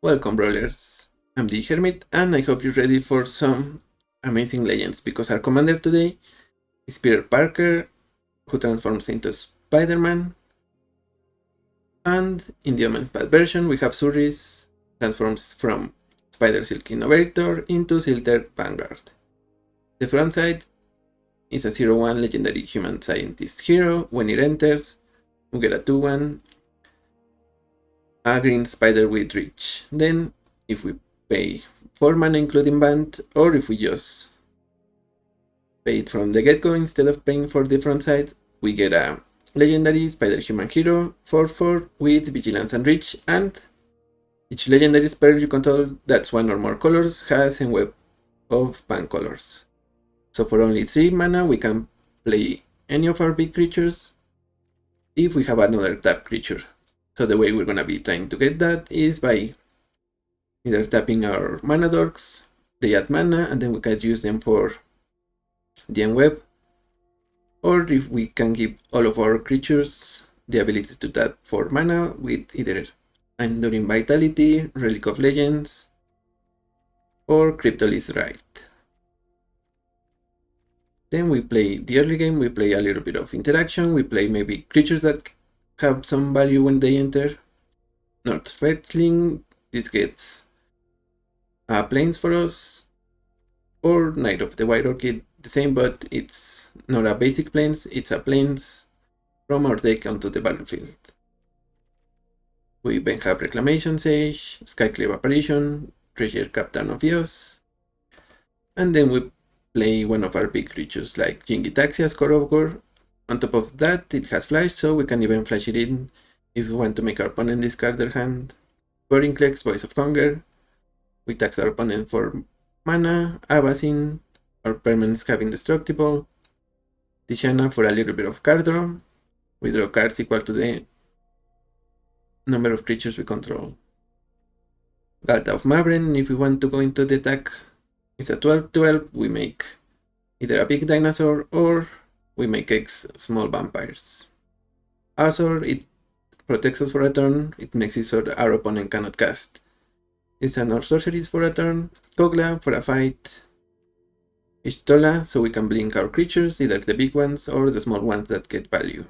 Welcome, Brawlers. I'm the Hermit, and I hope you're ready for some amazing legends, because our commander today is Peter Parker, who transforms into Spiderman, and in the Omenpaths version we have Surris, transforms from Spider Silk Innovator into Silter Vanguard. The front side is a 0-1 legendary human scientist hero. When it enters, we get a 2-1, a green spider with reach. Then, if we pay 4 mana including Bant, or if we just pay it from the get-go instead of paying for the front side, we get a legendary spider human hero 4/4 with vigilance and reach, and each legendary spell you control that's one or more colors has a web of Bant colors. So for only 3 mana we can play any of our big creatures if we have another tap creature. So the way we're gonna be trying to get that is by either tapping our mana dorks, they add mana, and then we can use them for the Web, or if we can give all of our creatures the ability to tap for mana with either Enduring Vitality, Relic of Legends, or Cryptolith Rite. Then we play the early game, we play a little bit of interaction, we play maybe creatures that have some value when they enter. North Fetchling, this gets planes for us, or Knight of the White Orchid, the same, but it's not a basic planes, it's a planes from our deck onto the battlefield. We then have Reclamation Sage, Skyclave Apparition, Treasure Captain of Eos, and then we play one of our big creatures like Jingitaxias, Core of Gore. On top of that, it has flash, so we can even flash it in if we want to make our opponent discard their hand. Vorinclex, Voice of Hunger. We tax our opponent for mana. Abacin, our permanents have Indestructible. Tishana for a little bit of card draw. We draw cards equal to the number of creatures we control. Galta of Mavren, if we want to go into the attack, it's a 12/12. We make either a big dinosaur or we make X small vampires. Azor, it protects us for a turn. It makes it so that our opponent cannot cast. It's an our sorceries for a turn. Kogla for a fight. Ishtola, so we can blink our creatures, either the big ones or the small ones that get value.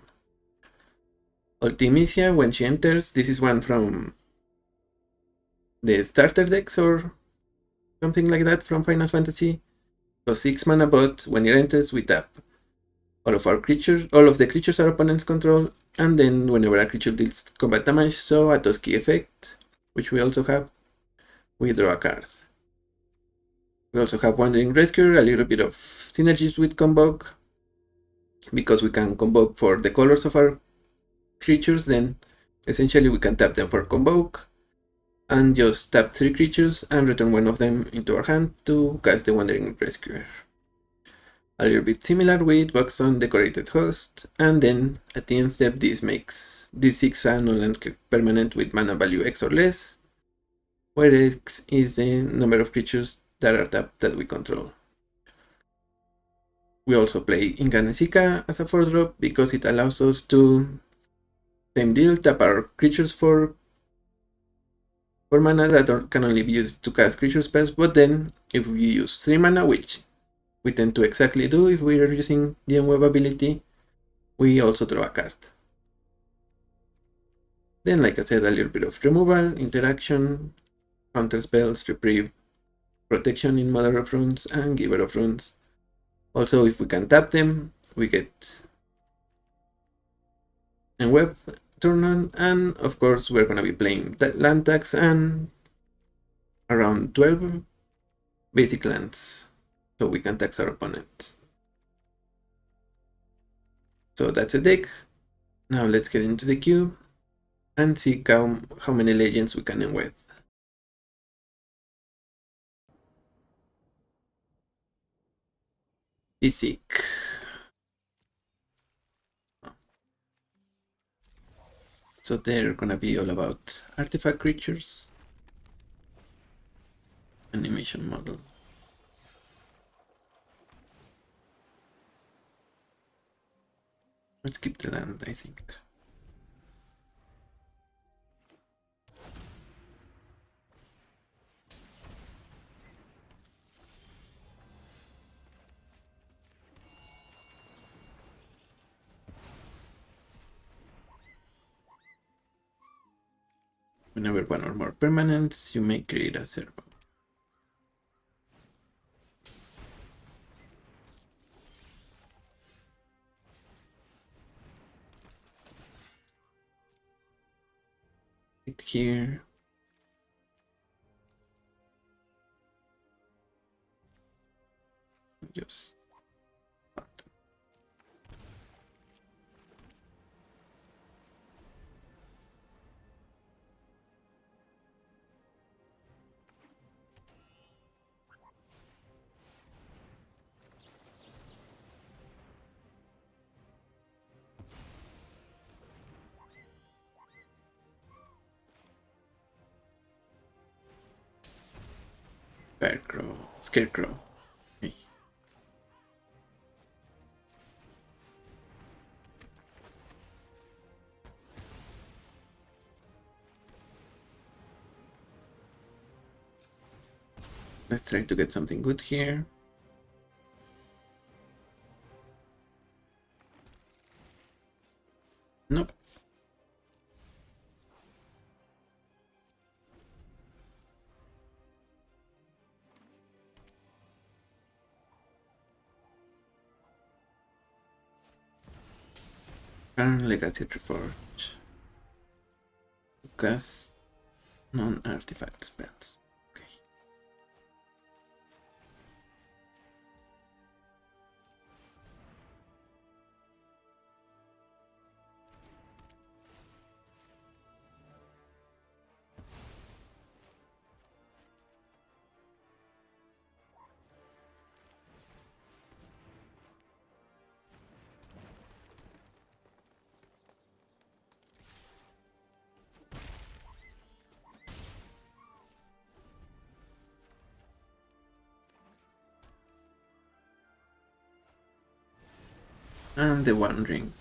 Ultimisia, when she enters, this is one from the starter decks or something like that from Final Fantasy. So 6 mana, but when it enters, we tap all of the creatures our opponents control, and then whenever a creature deals combat damage, so a Toski effect, which we also have, we draw a card. We also have Wandering Rescuer, a little bit of synergies with Convoke, because we can Convoke for the colors of our creatures, then essentially we can tap them for Convoke, and just tap 3 creatures and return one of them into our hand to cast the Wandering Rescuer. A little bit similar with Buxton Decorated Host, and then at the end step this makes this 6 non-land permanent with mana value X or less, where X is the number of creatures that are tapped that we control. We also play Inganesika as a 4-drop because it allows us to, same deal, tap our creatures for mana that can only be used to cast creature spells, but then if we use 3 mana, which we tend to exactly do if we are using the Web ability, we also draw a card. Then, like I said, a little bit of removal, interaction, counter spells, reprieve, protection in Mother of Runes, and Giver of Runes. Also, if we can tap them, we get a web turn on, and of course we're gonna be playing land tax and around 12 basic lands, so we can tax our opponent. So that's a deck. Now let's get into the queue and see how many legends we can end with. Basic. So they're gonna be all about artifact creatures, animation model. Let's keep the land, I think. Whenever one or more permanents, you may create a servo. Right here. Just Scarecrow. Okay. Let's try to get something good here. Nope. And Legacy Reforge. Cast non-artifact spells. Okay. And the One Ring.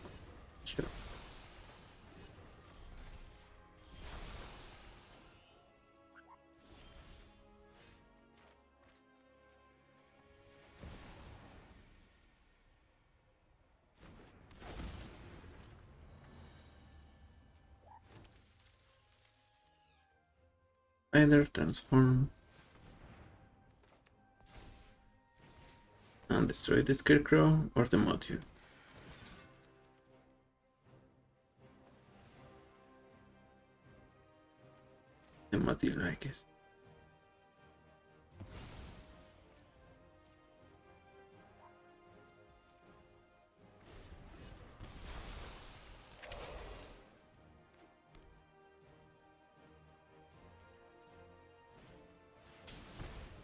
Sure. Either transform and destroy the Scarecrow or the module. The module, I guess.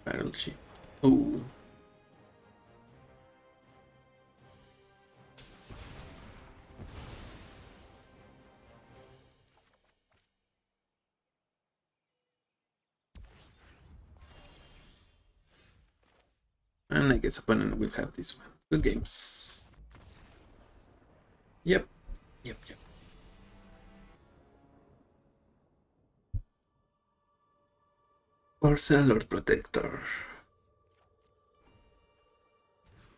Battleship. Oh. And I guess opponent will have this one. Good games. Yep. Porcel Lord Protector.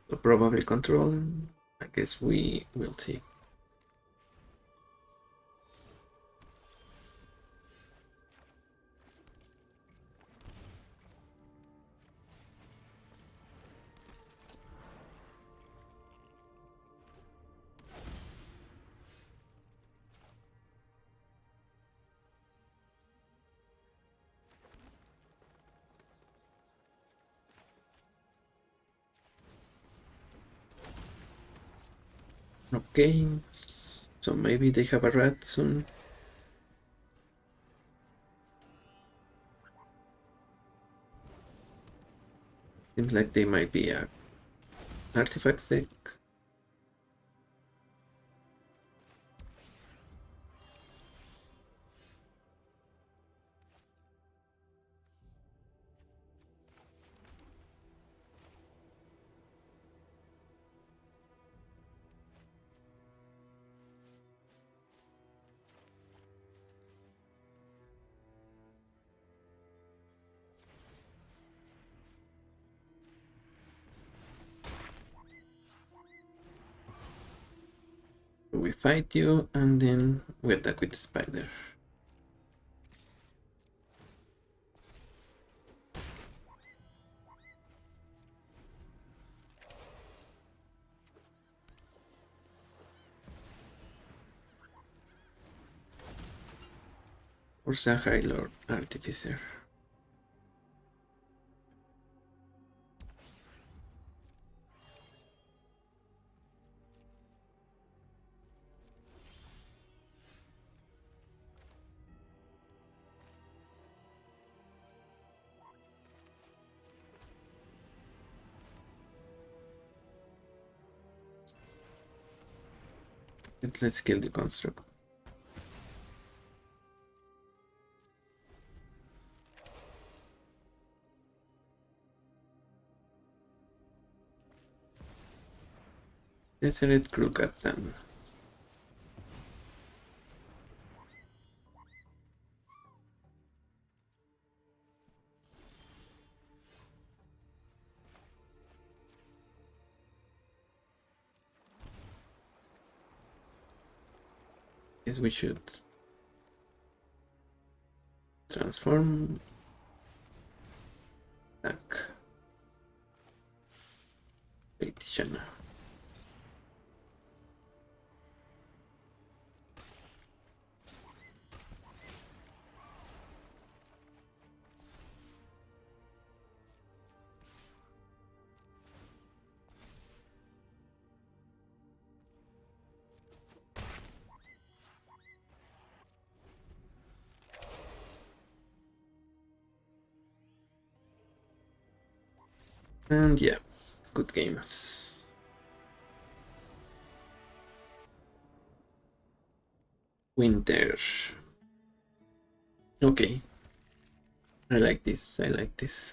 So probably control. I guess we will see. Okay, so maybe they have a rat soon. Seems like they might be a artifact deck. We fight you and then we attack with the spider. Ursa High Lord Artificer. Let's kill the construct. Deseret Crew Captain. Guess we should transform. Attack. Petitioner. And yeah, good games. Winter. Okay. I like this. I like this.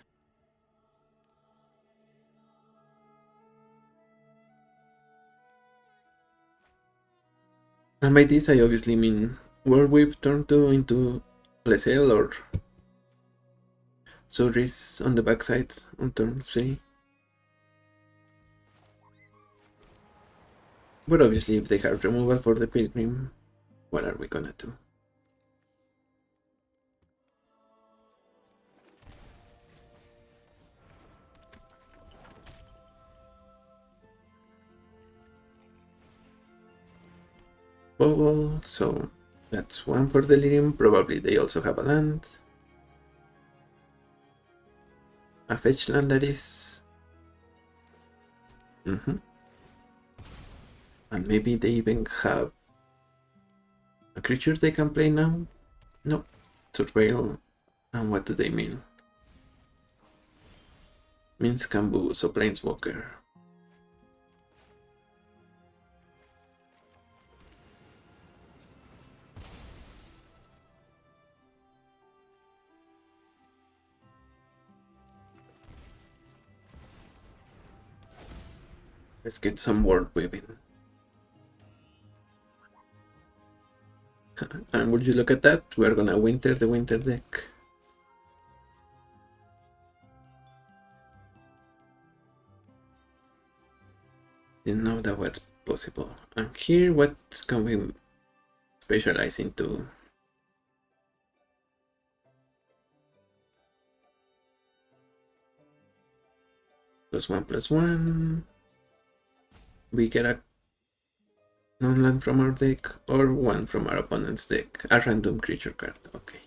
And by this I obviously mean Whirlwhip turn 2 into Lethal or Surris on the backside on turn 3. But obviously if they have removal for the Pilgrim, what are we gonna do? Bubble, so that's one for Delirium. Probably they also have a land. A fetch land, that is. And maybe they even have a creature they can play now? No. Surveil. And what do they mean? Means Kambu, so Planeswalker. Let's get some word weaving. And would you look at that? We're gonna winter the winter deck. Didn't know that was possible. And here, what can we specialize into? +1/+1. We get a non-land from our deck, or one from our opponent's deck. A random creature card. Okay.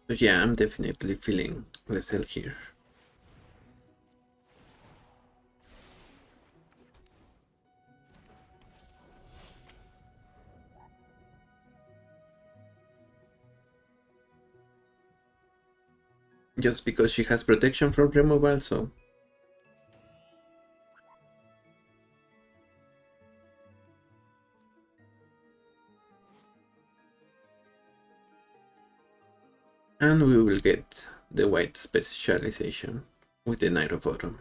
So yeah, I'm definitely feeling the sell here. Just because she has protection from removal, so and we will get the white specialization with the Knight of Autumn.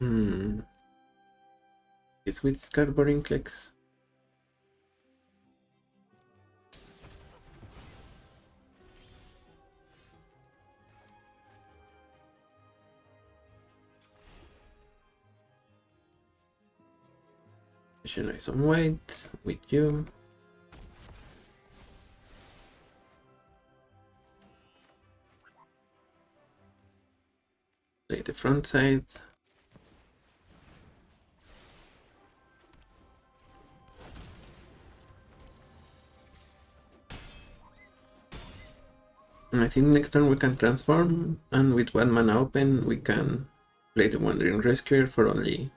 Guess we discard Borinclex. Specialize on white with you. Play the front side. And I think next turn we can transform, and with 1 mana open we can play the Wandering Rescuer for only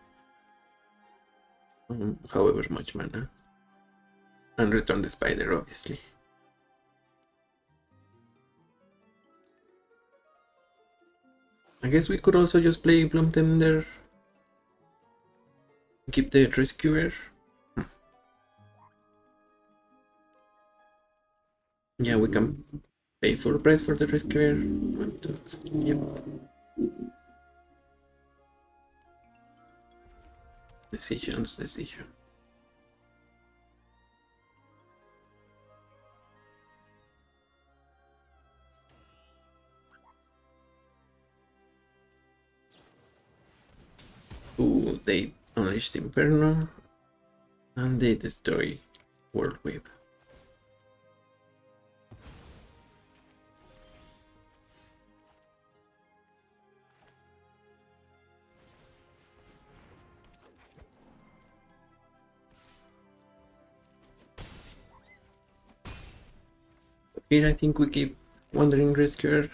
however much mana. And return the spider, obviously. I guess we could also just play Bloom Tender. Keep the Rescuer. Yeah, we can pay full price for the Rescuer. Yep. Decision. Ooh, they unleash the Inferno and they destroy World Wave. Here I think we keep Wandering Rescuer.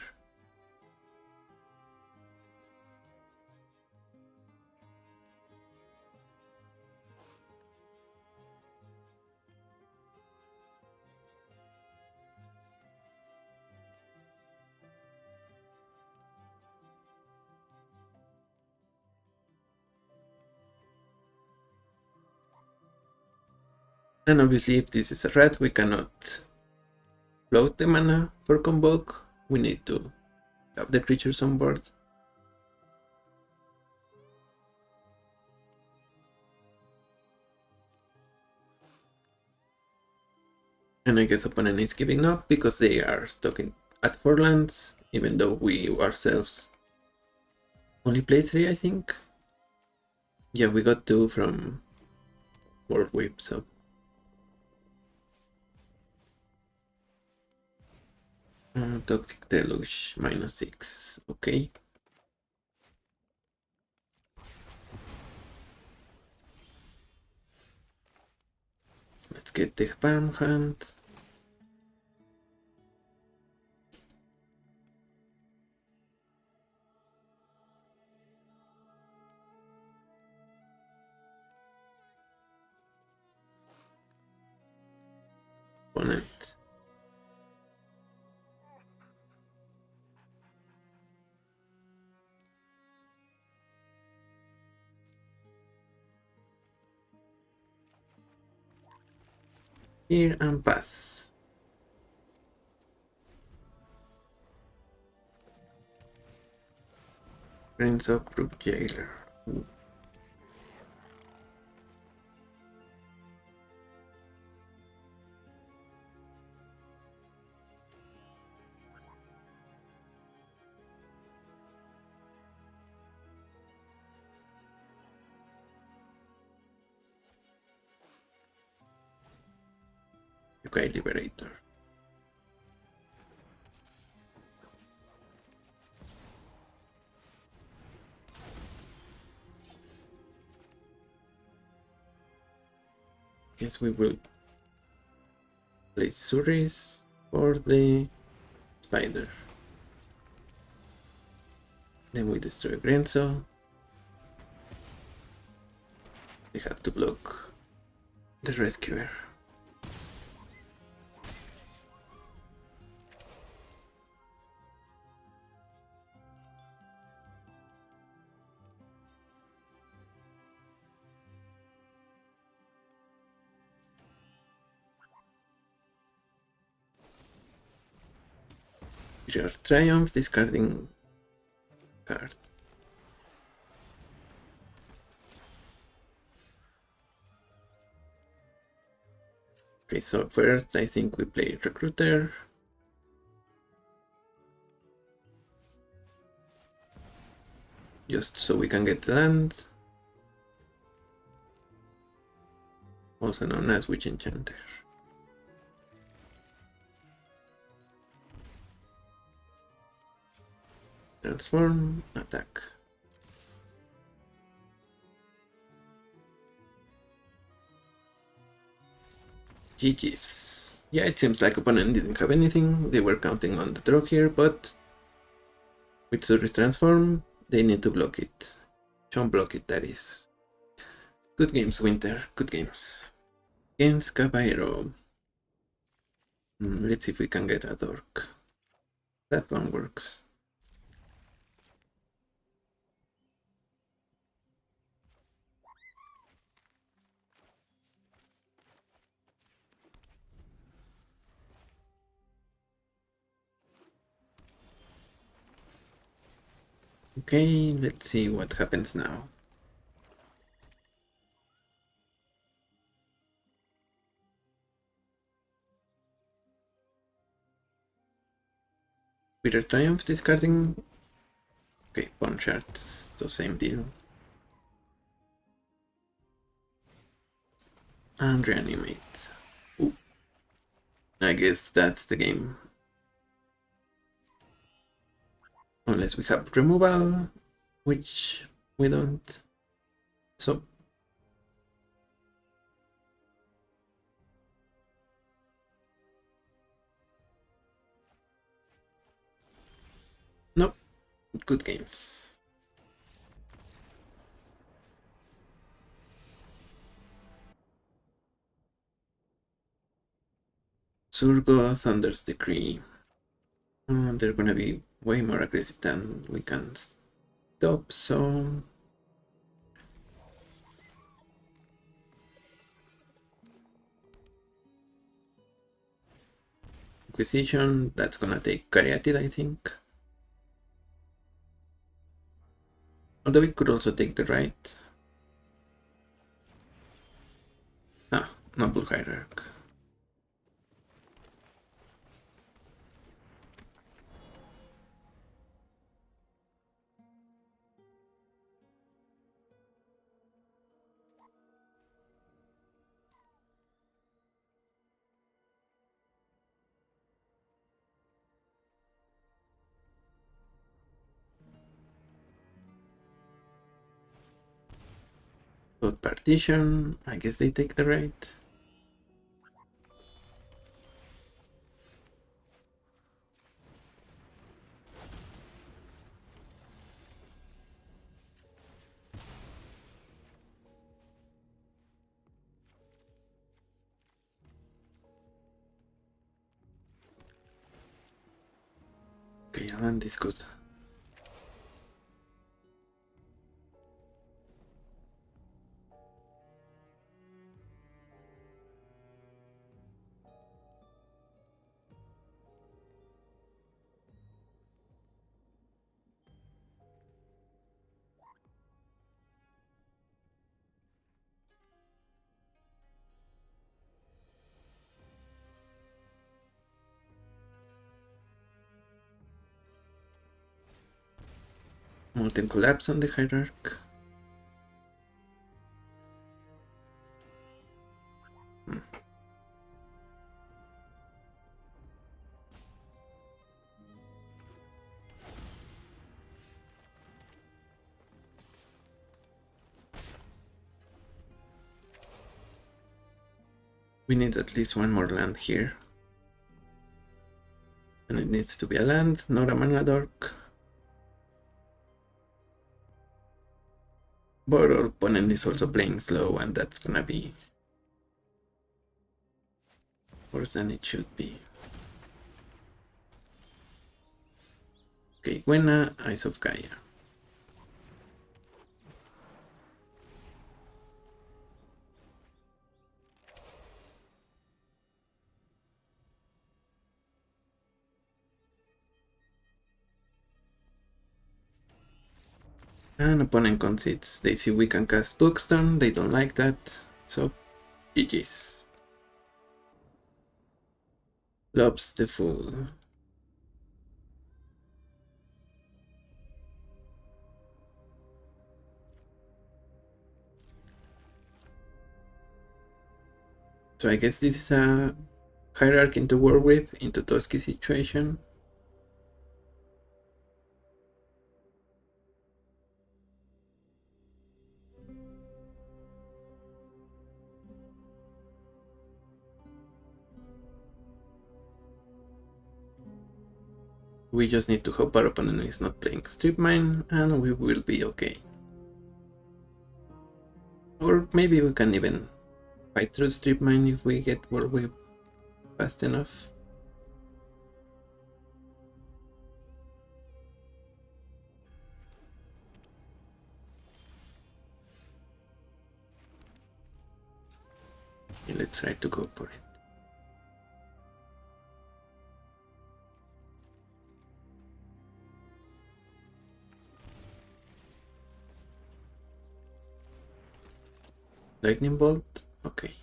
And obviously if this is a rat, we cannot float the mana for Convoke. We need to have the creatures on board. And I guess opponent is giving up because they are stuck at 4 lands, even though we ourselves only play 3, I think. Yeah, we got 2 from World Whip, so. Toxic Deluge, -6, okay. Let's get the Farmhand. Opponent. Here and pass. Prince of Brook Jailer. Okay, Liberator. Guess we will play Surris for the Spider. Then we destroy Grenzo. They have to block the Rescuer. Triumph, discarding card. Okay, so first I think we play Recruiter. Just so we can get land. Also known as Witch Enchanter. Transform, attack. GG's. Yeah, it seems like opponent didn't have anything. They were counting on the draw here, but with Surris transform, they need to block it. Don't block it, that is. Good games, Winter. Good games. Against Caballero. Let's see if we can get a dork. That one works. Okay, let's see what happens now. Bitter Triumph discarding. Okay, pawn shards, so same deal. And reanimate. Ooh. I guess that's the game. Unless we have removal, which we don't. So nope. Good games. Surgo, Thunder's Decree. They're gonna be way more aggressive than we can stop, so Inquisition, that's gonna take Caryatid, I think. Although it could also take the right. Ah, Noble Hierarch. Both partition, I guess they take the right. Okay, land is good. Molten Collapse on the Hierarch. We need at least one more land here. And it needs to be a land, not a mana dork. But our opponent is also playing slow, and that's gonna be worse than it should be. Okay, Gwena, Eyes of Gaia. And opponent concedes. They see we can cast Bookstone, they don't like that, so GG's. Loves the fool. So I guess this is a hierarchy into War Whip into Toski situation. We just need to hope our opponent is not playing Strip Mine and we will be okay. Or maybe we can even fight through Strip Mine if we get War Whip fast enough. Okay, let's try to go for it. Lightning Bolt? Okay.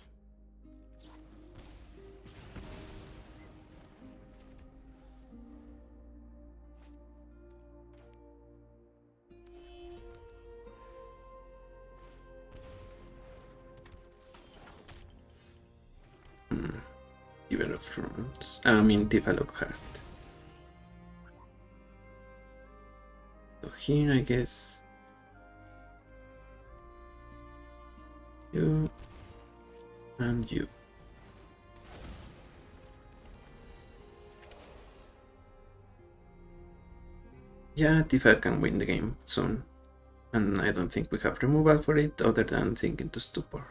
Giver of Thrones. I mean, Tifalok Heart. So here, I guess. You. And you. Yeah, Tifa can win the game soon. And I don't think we have removal for it other than Sink into Stupor.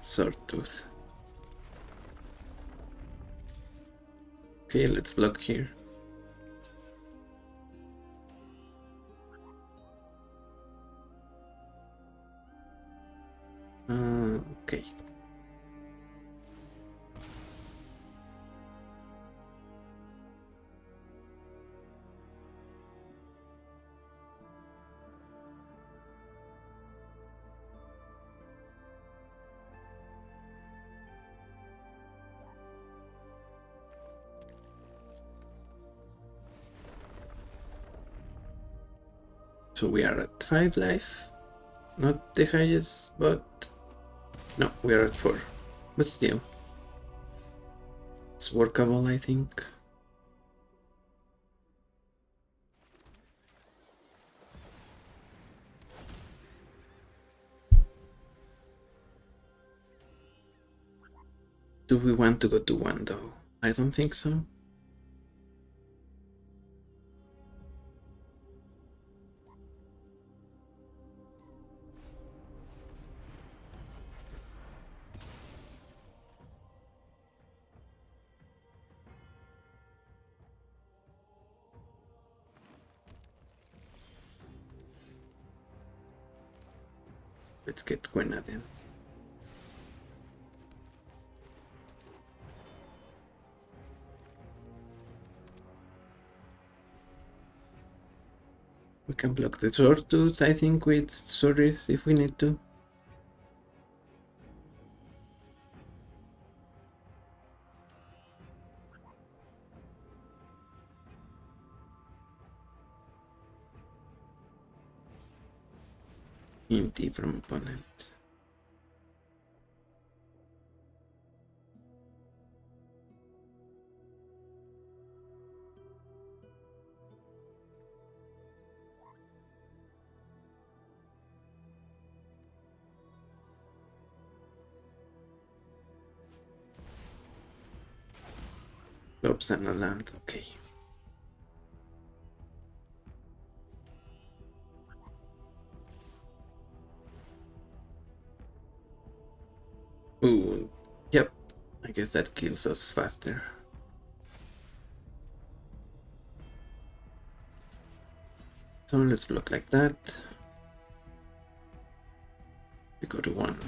Swordtooth. Okay, let's block here. Okay. So we are at 5 life. Not the highest, but no, we are at 4. But still, it's workable, I think. Do we want to go to 1 though? I don't think so. Let's get Gwenna then. We can block the Swordtooth, I think, with Surris if we need to. Inti from opponent. Lobs and a land, okay. Ooh, yep. I I guess that kills us faster. So let's block like that. We go to 1.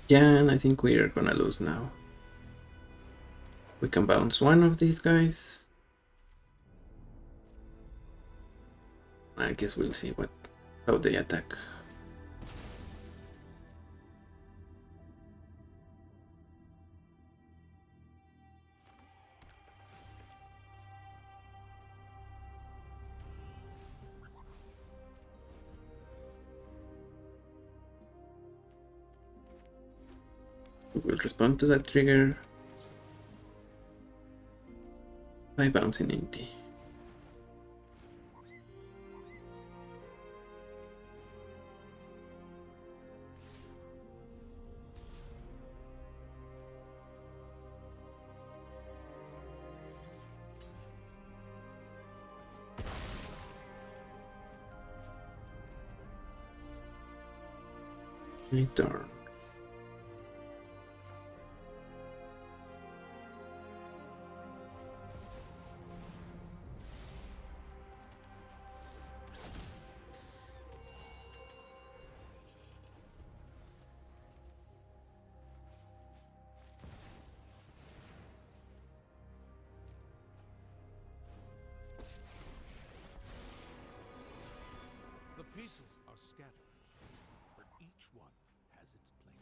Yeah, and I think we are gonna lose now. We can bounce one of these guys. I guess we'll see how they attack. We will respond to that trigger by bouncing Inti. My turn. The pieces are scattered, but each one has its place.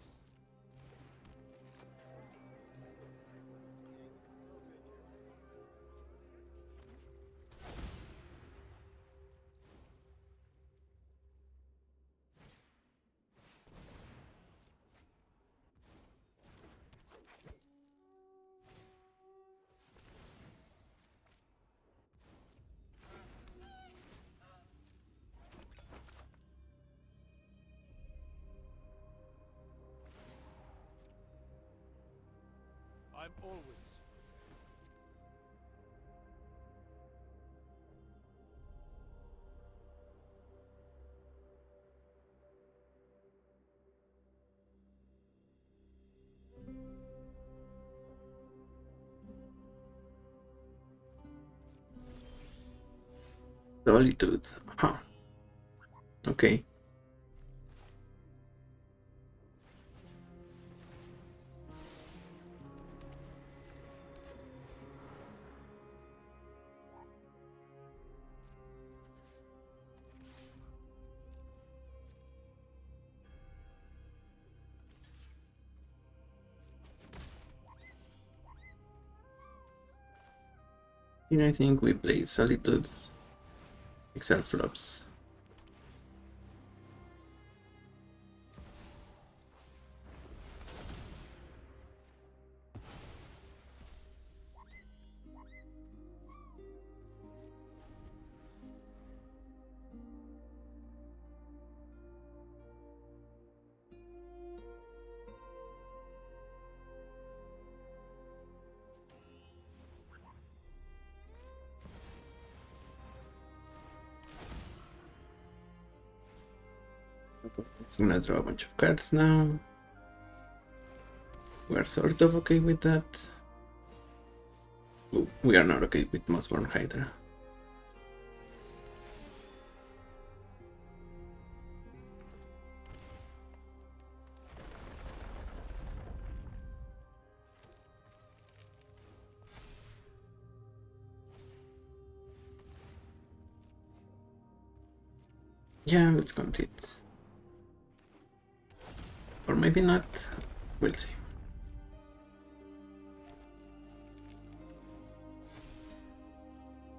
I'm always with you. Solitude. Huh. Okay. Here I think we play Solitude, Excel flops. I'm gonna draw a bunch of cards now. We're sort of okay with that. We are not okay with Mossborn Hydra. Yeah, let's count it. Or maybe not. We'll see.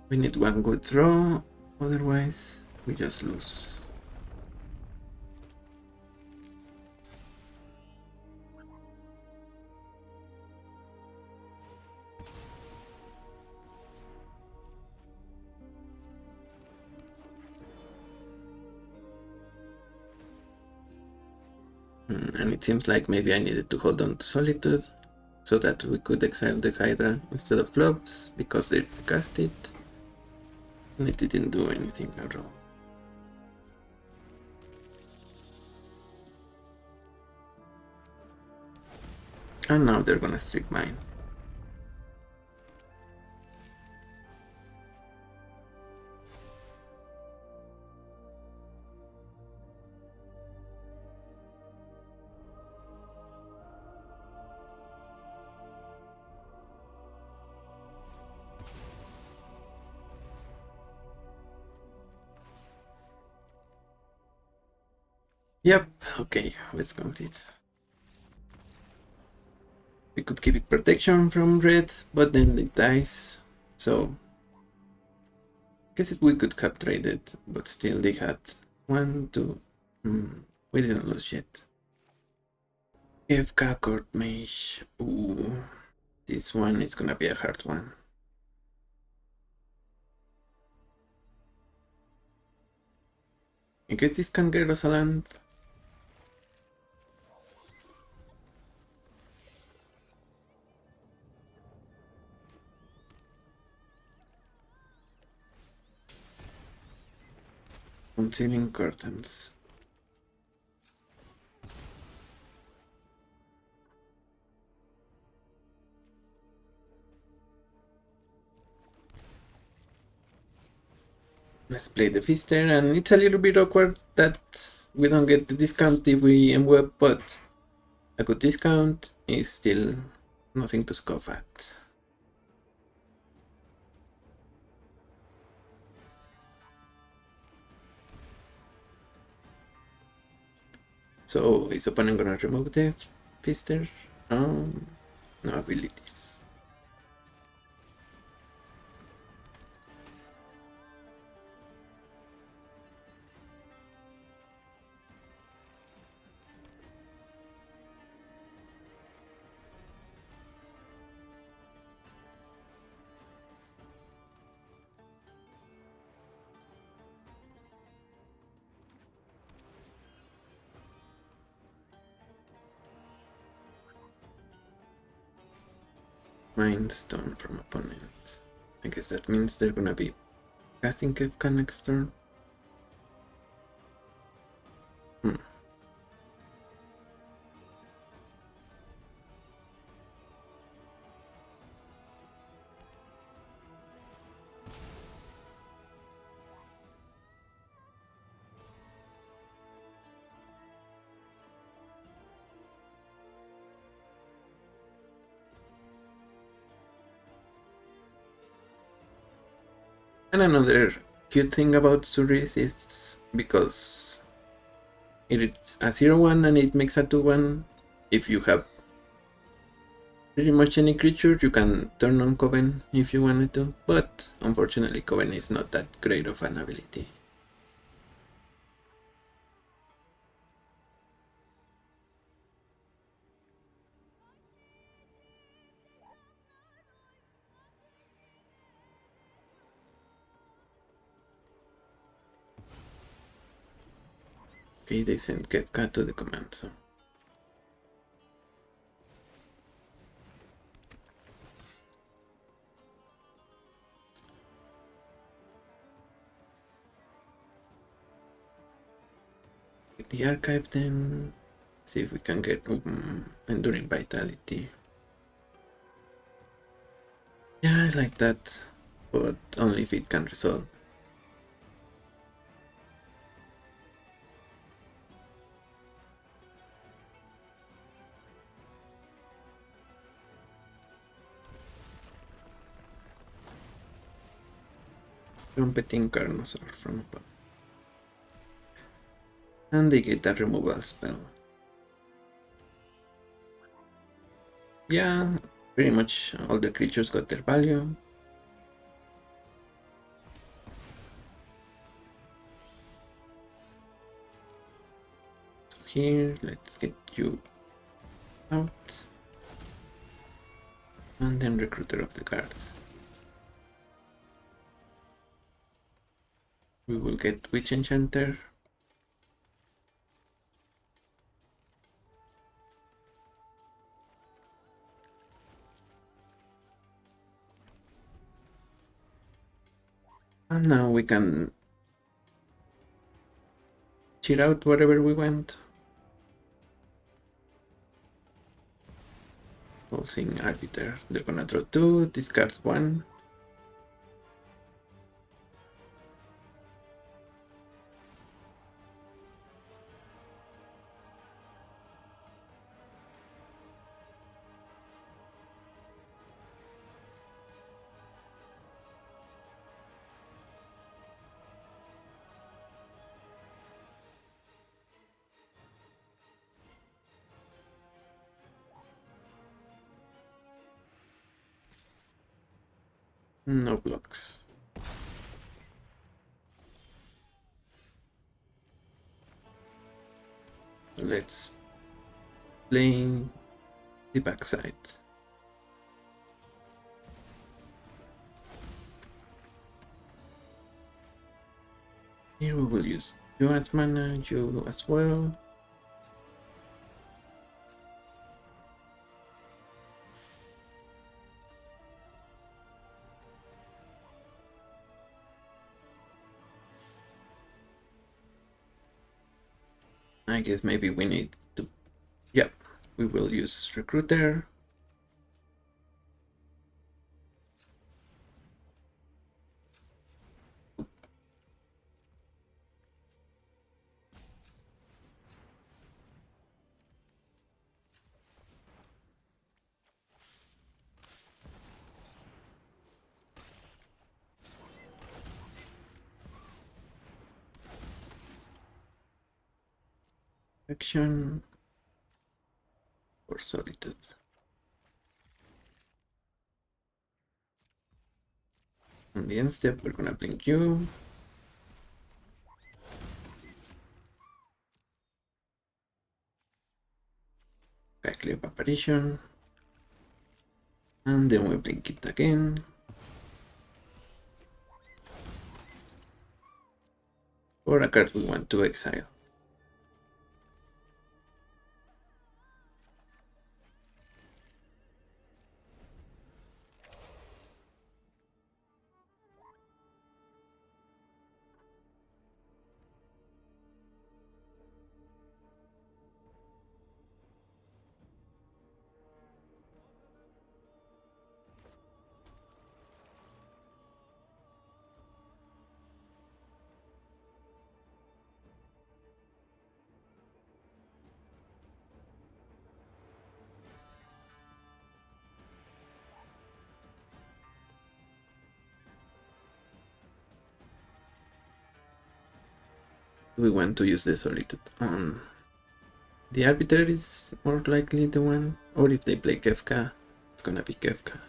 We need one good draw, otherwise we just lose. And it seems like maybe I needed to hold on to Solitude so that we could exile the Hydra instead of flops because they cast it and it didn't do anything at all. And now they're gonna strip mine. Yep, okay, let's count it. We could give it protection from red, but then it dies. So guess we could have traded, but still they had 1, 2. We didn't lose yet. FK Court Mage. Ooh, this one is gonna be a hard one. I guess this can get us a land. Concealing curtains. Let's play the Fister, and it's a little bit awkward that we don't get the discount if we MWeb, but a good discount is still nothing to scoff at. So is opponent gonna remove the Fister? No abilities. Mind Stone from opponent. I guess that means they're gonna be casting Kefka next turn. And another cute thing about Surris is because it's a 0/1 and it makes a 2/1. If you have pretty much any creature, you can turn on Coven if you wanted to, but unfortunately Coven is not that great of an ability. Okay, they sent Kefka to the command zone. Get the archive then. See if we can get Enduring Vitality. Yeah, I like that, but only if it can resolve. Trumpeting Carnosaur from above. And they get a removal spell. Yeah, pretty much all the creatures got their value. So here, let's get you out. And then Recruiter of the Guards. We will get Witch Enchanter. And now we can cheat out wherever we want. Pulsing Arbiter. They're gonna draw 2, discard 1. No blocks. Let's play the backside. Here we will use you as mana, you as well. I guess maybe we need to, yep, we will use Recruiter. Action or Solitude. On the end step, we're gonna blink you. Backclip Apparition. And then we blink it again. Or a card we want to exile. We want to use the Solitude on the Arbiter is more likely the one, or if they play Kefka, it's gonna be Kefka.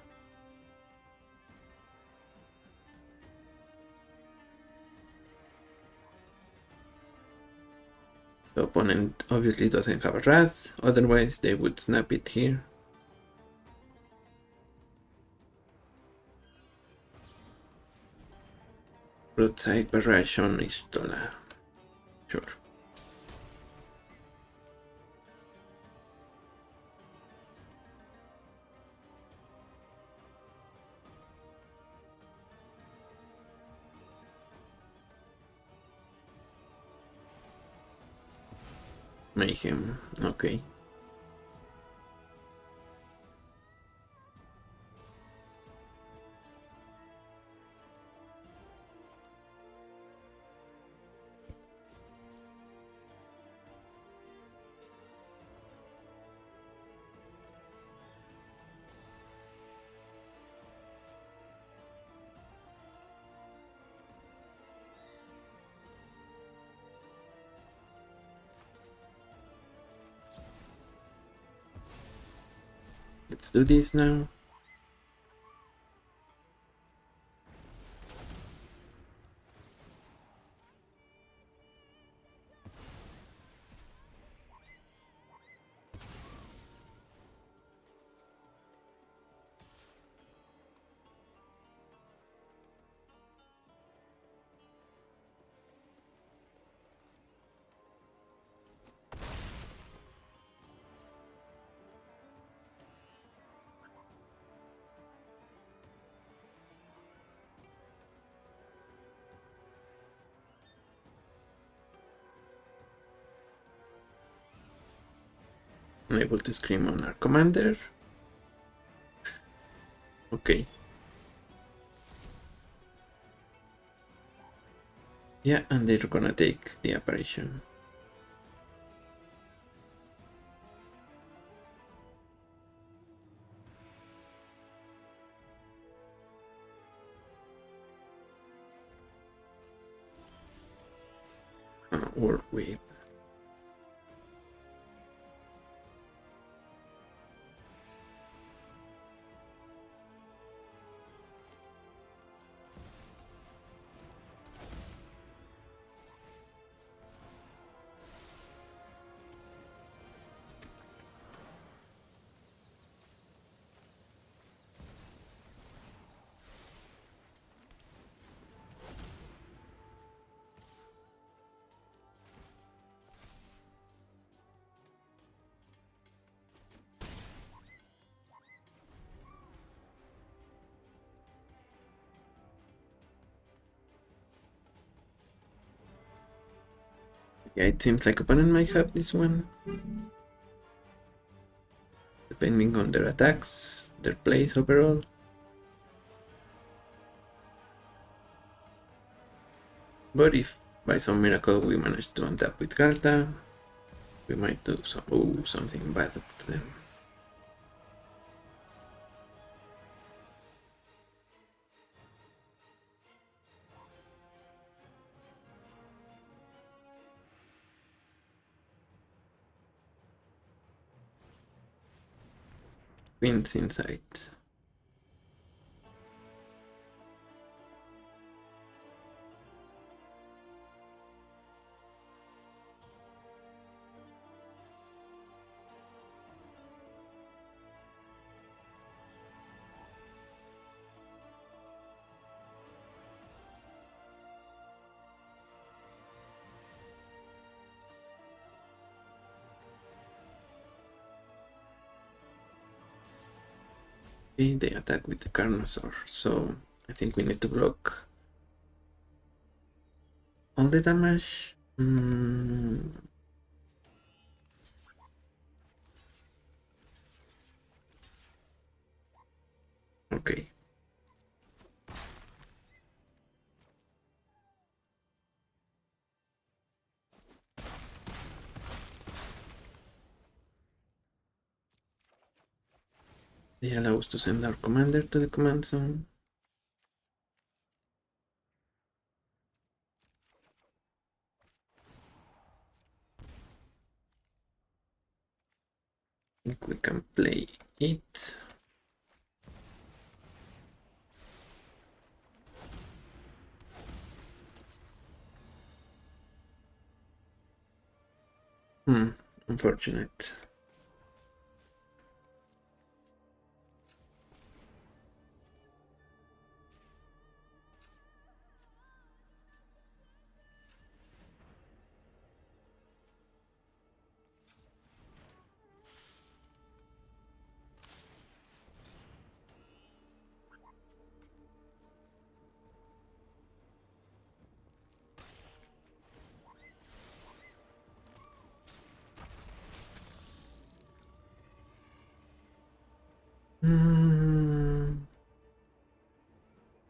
The opponent obviously doesn't have a Wrath, otherwise they would snap it here. Broadside Barrage on Istola. Sure. Mayhem, okay. Let's do this now. I'm able to scream on our commander. Okay. Yeah, and they're gonna take the apparition. Or wave. Yeah, it seems like opponent might have this one. Depending on their attacks, their plays overall. But if by some miracle we manage to untap with Galta, we might do something bad to them. Queen's Insight. Okay, they attack with the Carnosaur, so I think we need to block all the damage. Okay. They allow us to send our commander to the command zone. I think we can play it. Unfortunate.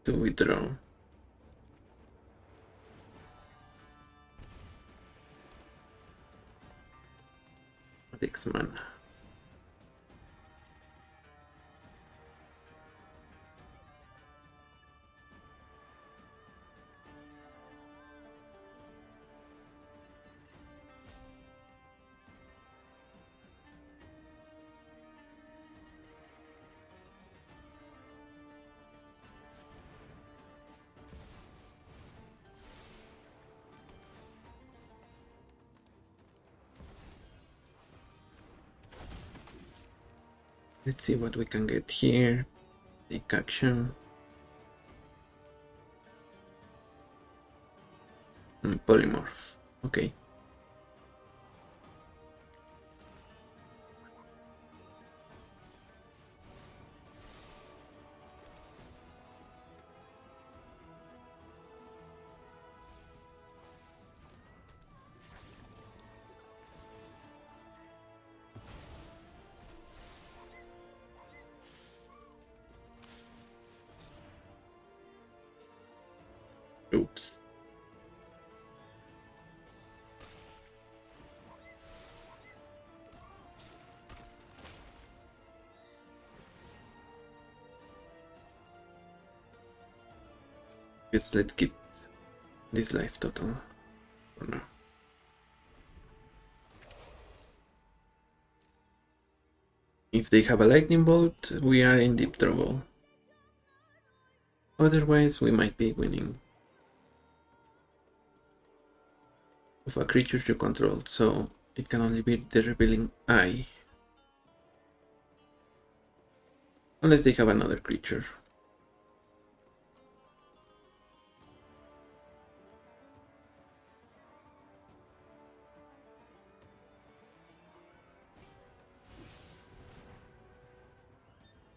To withdraw. 6 mana. Let's see what we can get here. Take action. Polymorph. Okay. Oops. Guess let's keep this life total for now. If they have a lightning bolt, we are in deep trouble. Otherwise, we might be winning. Of a creature you control, so it can only be the revealing eye. Unless they have another creature.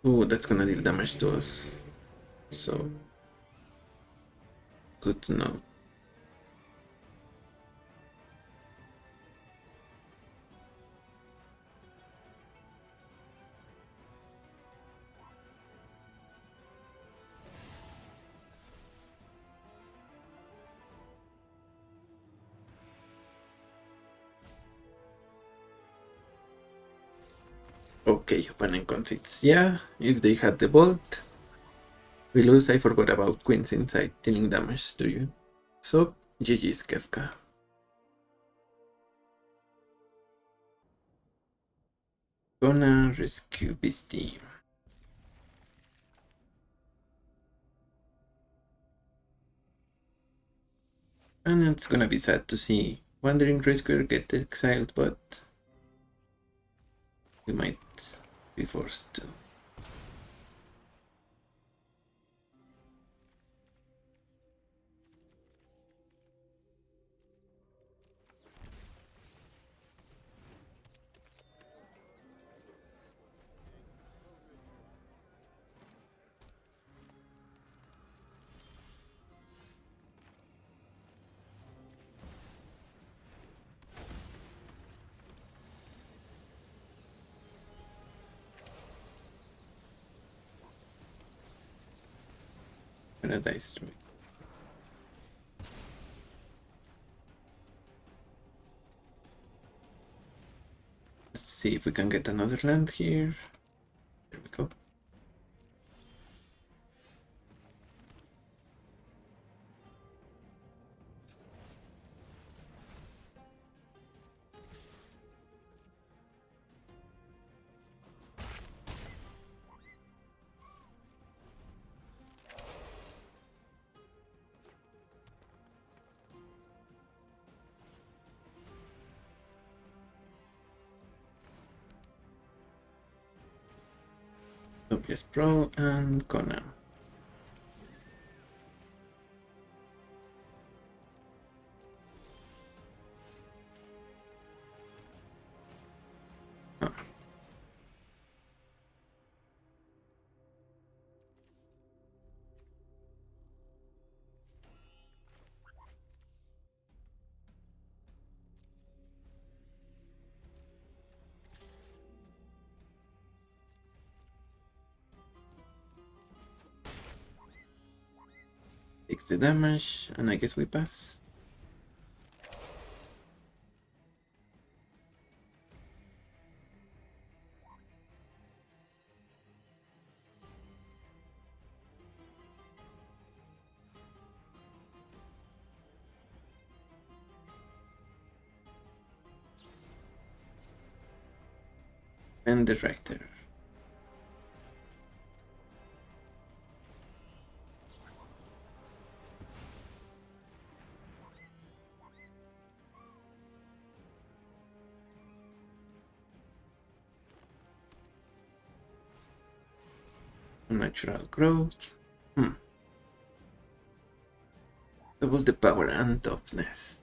Ooh, that's gonna deal damage to us. So, good to know. Okay, opponent concedes. Yeah, if they had the bolt, we lose. I forgot about Queen's Inside dealing damage to you. So, GG's Kefka. Gonna rescue Beastie. And it's gonna be sad to see Wandering Rescuer get exiled, but we might be forced to. Paradise Druid. Let's see if we can get another land here. There we go. Obvious Brawl and Kona. Ah. Takes the damage, and I guess we pass. And the writer. Natural growth. Double the power and toughness.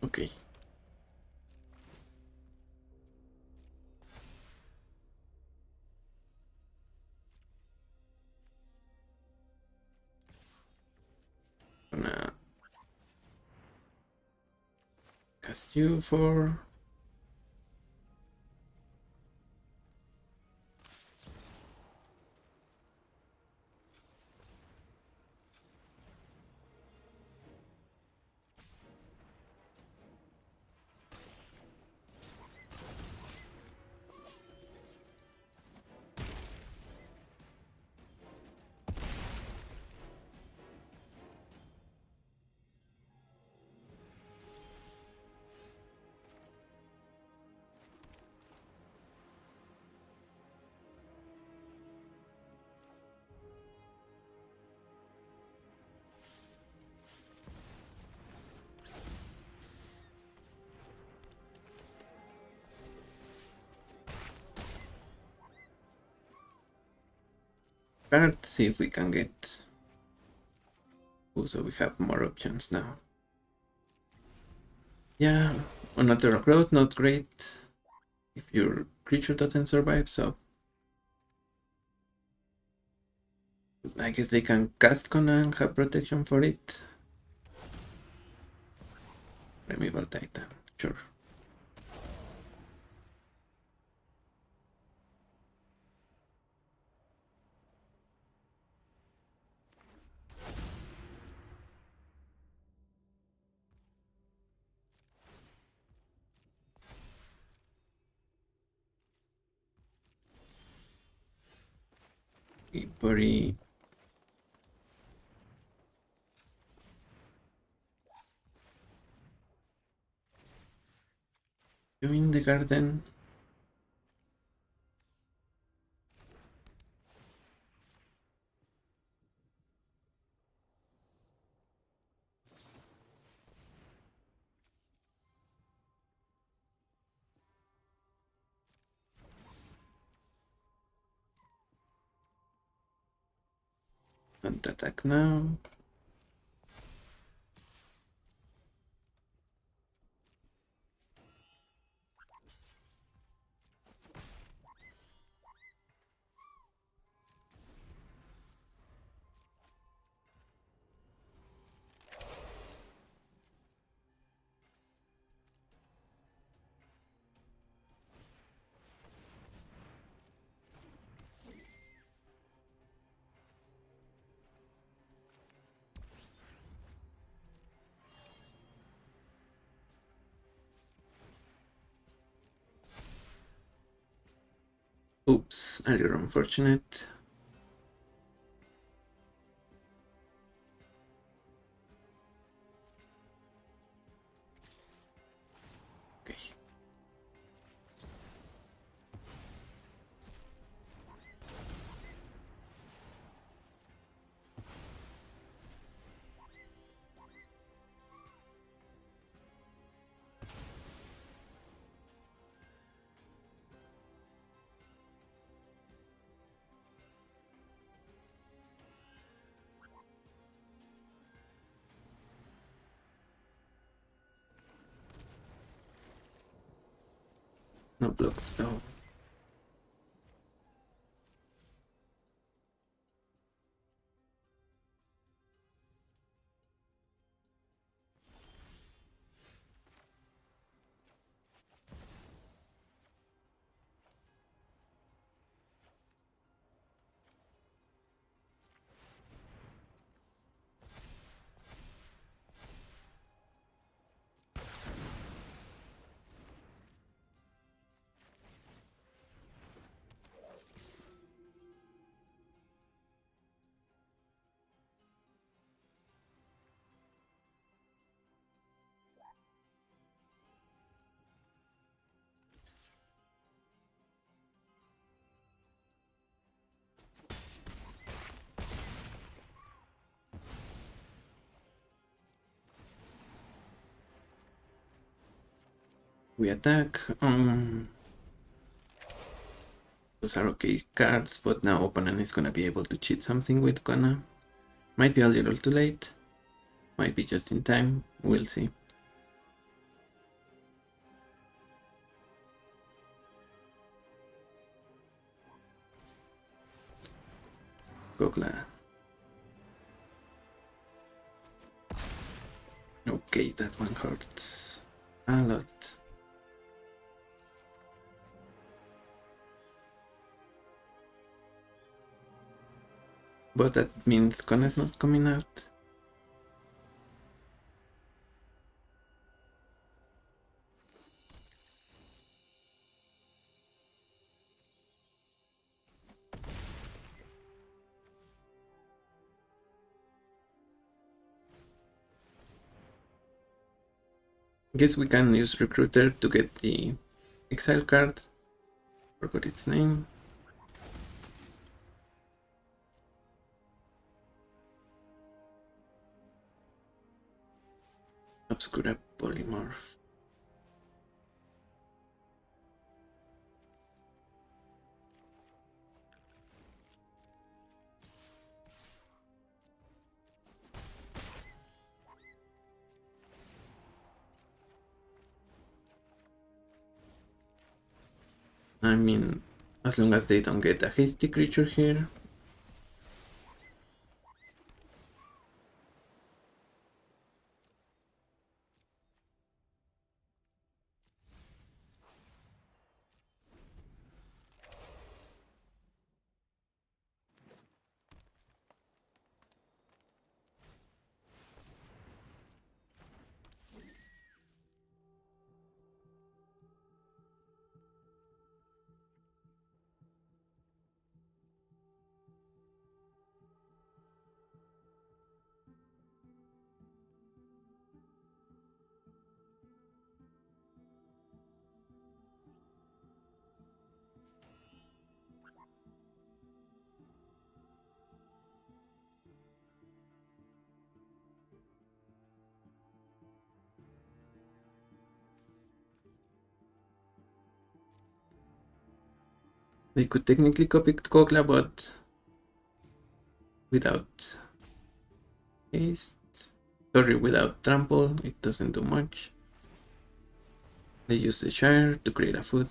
Okay. Cast you for... Let's see if we can get... Oh, so we have more options now. Yeah, another growth, not great if your creature doesn't survive, so... I guess they can cast Kona and have protection for it. Primeval Titan, sure. Very... You in the garden? And attack now. Oops, a little unfortunate. Okay. No blocks though. We attack. Those are okay cards, but now opponent is gonna be able to cheat something with Kona. Might be a little too late. Might be just in time. We'll see. Gogla. Okay, that one hurts. a lot. But that means Con is not coming out. Guess we can use Recruiter to get the Exile card. Forgot its name. Obscura Polymorph. I mean, as long as they don't get a hasty creature here. They could technically copy Kogla, but without haste. Sorry, without trample, it doesn't do much. They use the Shire to create a food.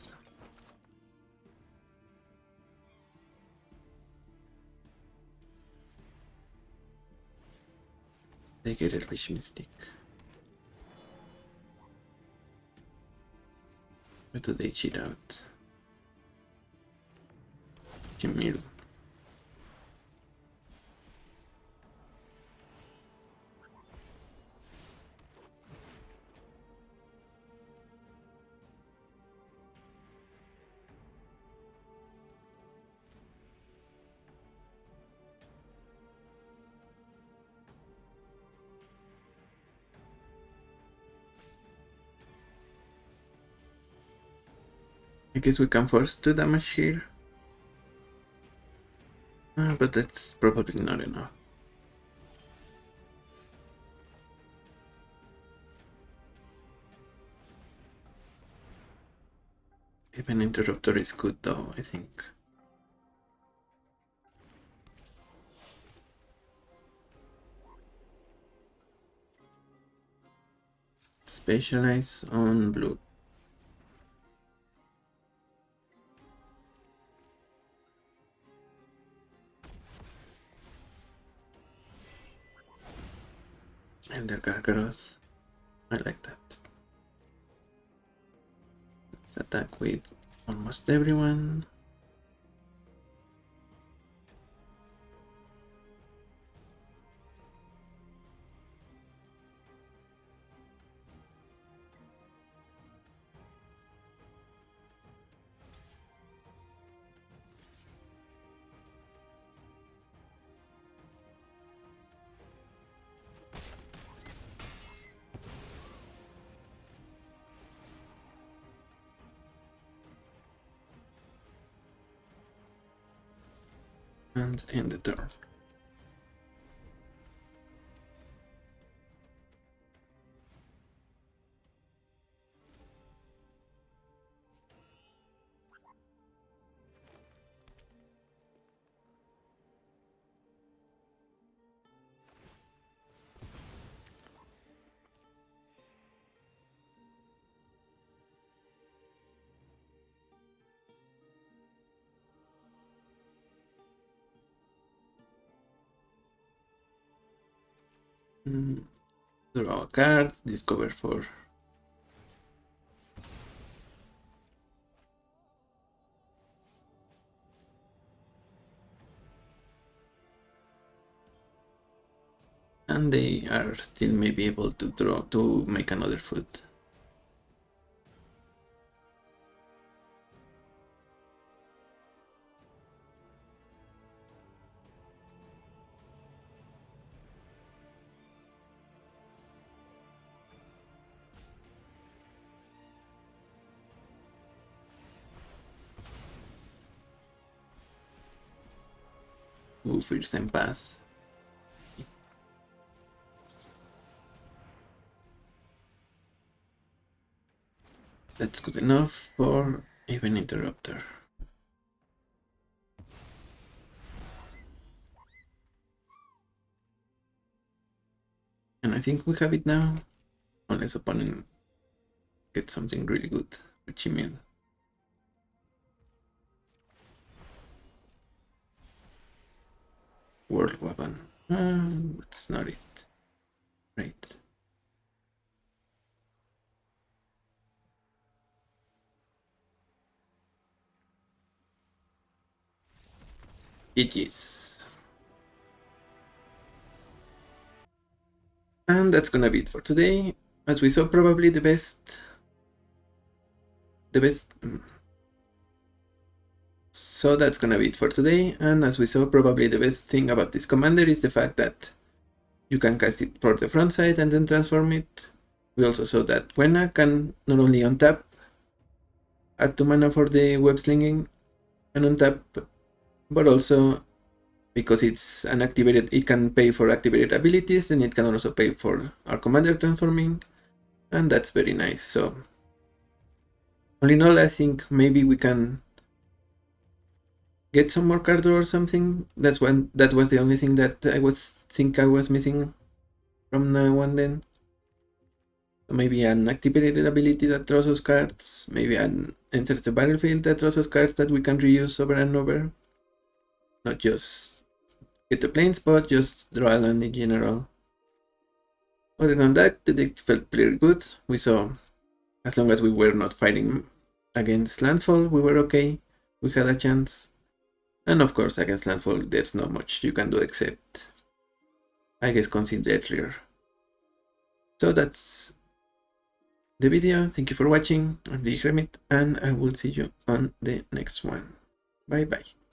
They get a Rich Mystic. Where do they cheat out? Jamil. I guess we can force 2 damage here. But that's probably not enough. Even Interruptor is good though, I think. Specialize on blue. And the Gargaroth. I like that. Let's attack with almost everyone. And end the turn. Draw a card, discover 4 And they are still maybe able to draw to make another foot. Ooh, first empath. That's good enough for even interrupter. And I think we have it now, unless opponent gets something really good with Chimil. World weapon. That's not it. Right. GG's. And that's gonna be it for today. As we saw, probably the best. So that's gonna be it for today. And as we saw, probably the best thing about this commander is the fact that you can cast it for the front side and then transform it. We also saw that Wena can not only untap, add 2 mana for the web slinging, and untap, but also because it's an activated, it can pay for activated abilities, then it can also pay for our commander transforming, and that's very nice. So all in all, I think maybe we can get some more card draw or something. That was the only thing that I was missing from now on then. So maybe an activated ability that draws us cards, maybe an enters the battlefield that draws us cards that we can reuse over and over. Not just get the plane spot, just draw a land in general. Other than that, the deck felt pretty good. We saw, as long as we were not fighting against landfall, we were okay. We had a chance. And of course, against landfall, there's not much you can do except, I guess, concede earlier. So that's the video. Thank you for watching. I'm the Hermit, and I will see you on the next one. Bye bye.